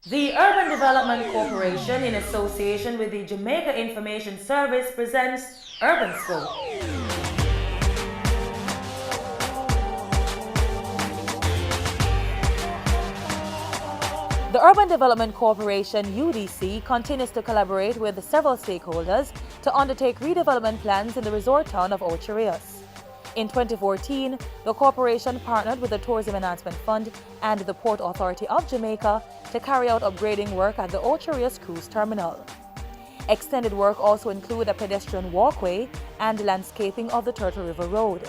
The Urban Development Corporation, in association with the Jamaica Information Service, presents Urban Scope. The Urban Development Corporation, UDC, continues to collaborate with several stakeholders to undertake redevelopment plans in the resort town of Ocho Rios. In 2014, the corporation partnered with the Tourism Enhancement Fund and the Port Authority of Jamaica to carry out upgrading work at the Ocho Rios Cruise Terminal. Extended work also include a pedestrian walkway and landscaping of the Turtle River Road.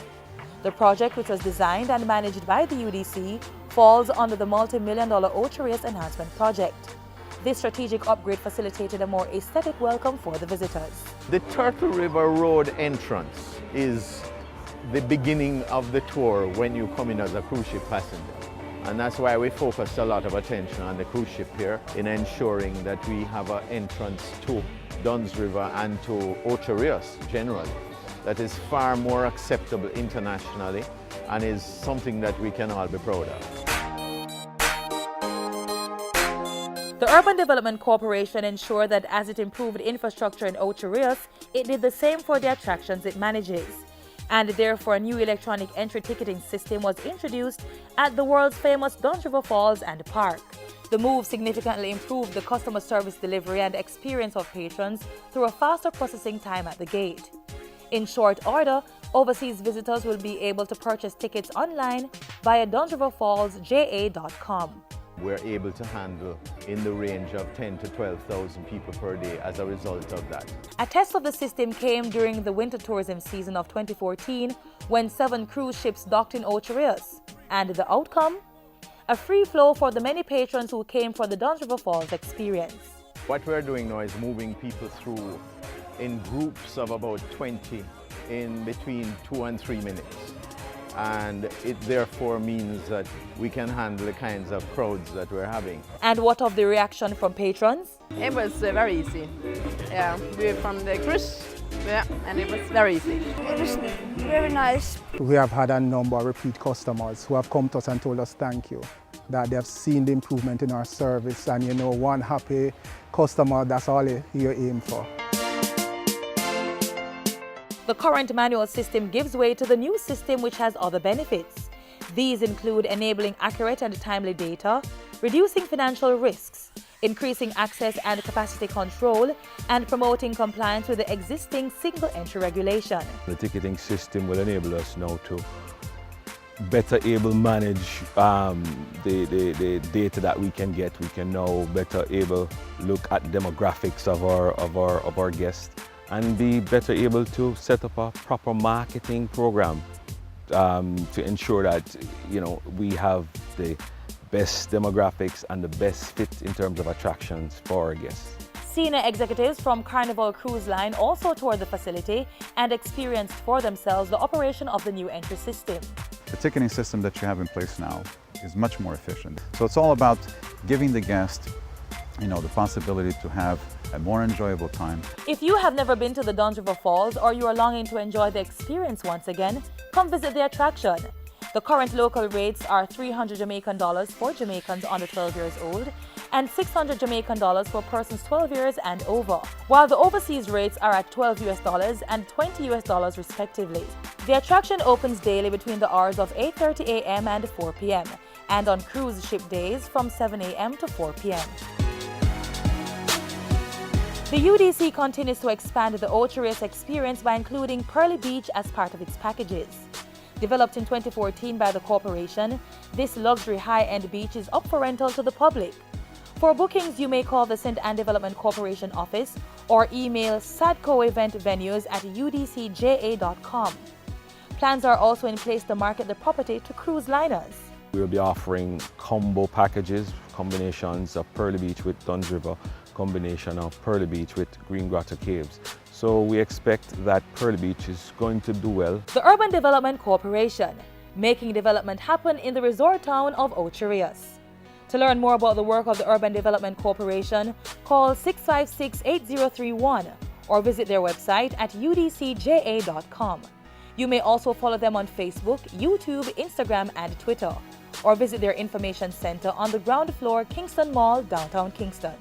The project, which was designed and managed by the UDC, falls under the multi-million-dollar Ocho Rios Enhancement Project. This strategic upgrade facilitated a more aesthetic welcome for the visitors. The Turtle River Road entrance is the beginning of the tour when you come in as a cruise ship passenger. And that's why we focused a lot of attention on the cruise ship here in ensuring that we have an entrance to Dunn's River and to Ocho Rios generally that is far more acceptable internationally and is something that we can all be proud of. The Urban Development Corporation ensured that as it improved infrastructure in Ocho Rios, it did the same for the attractions it manages. And therefore a new electronic entry ticketing system was introduced at the world's famous Dunn River Falls and Park. The move significantly improved the customer service delivery and experience of patrons through a faster processing time at the gate. In short order, overseas visitors will be able to purchase tickets online via DunnRiverFallsJA.com. We're able to handle in the range of 10 to 12,000 people per day as a result of that. A test of the system came during the winter tourism season of 2014 when 7 cruise ships docked in Ocho Rios. And the outcome? A free flow for the many patrons who came for the Dunn River Falls experience. What we're doing now is moving people through in groups of about 20 in between 2 and 3 minutes. And it therefore means that we can handle the kinds of crowds that we're having. And what of the reaction from patrons? It was very easy. Yeah, we're from the cruise, and it was very easy. It was very nice. We have had a number of repeat customers who have come to us and told us thank you, that they have seen the improvement in our service, and you know, one happy customer, that's all you aim for. The current manual system gives way to the new system, which has other benefits. These include enabling accurate and timely data, reducing financial risks, increasing access and capacity control, and promoting compliance with the existing single-entry regulation. The ticketing system will enable us now to better able manage the data that we can get. We can now better able look at demographics of our guests, and be better able to set up a proper marketing program to ensure that, you know, we have the best demographics and the best fit in terms of attractions for our guests. Senior executives from Carnival Cruise Line also toured the facility and experienced for themselves the operation of the new entry system. The ticketing system that you have in place now is much more efficient. So it's all about giving the guest, you know, the possibility to have a more enjoyable time. If you have never been to the Dunn River Falls or you are longing to enjoy the experience once again, come visit the attraction. The current local rates are $300 Jamaican for Jamaicans under 12 years old and $600 Jamaican for persons 12 years and over, while the overseas rates are at $12 and $20 respectively. The attraction opens daily between the hours of 8:30 a.m. and 4 p.m. and on cruise ship days from 7 a.m. to 4 p.m. The UDC continues to expand the Ocho Rios experience by including Pearly Beach as part of its packages. Developed in 2014 by the corporation, this luxury high-end beach is up for rental to the public. For bookings, you may call the St. Ann Development Corporation office or email sadcoeventvenues@udcja.com. Plans are also in place to market the property to cruise liners. We will be offering combo packages, combinations of Pearly Beach with Dunn River, combination of Pearly Beach with Green Grotto Caves. So we expect that Pearly Beach is going to do well. The Urban Development Corporation, making development happen in the resort town of Ocho Rios. To learn more about the work of the Urban Development Corporation, call 656-8031 or visit their website at udcja.com. You may also follow them on Facebook, YouTube, Instagram, and Twitter. or visit their information center on the ground floor, Kingston Mall, downtown Kingston.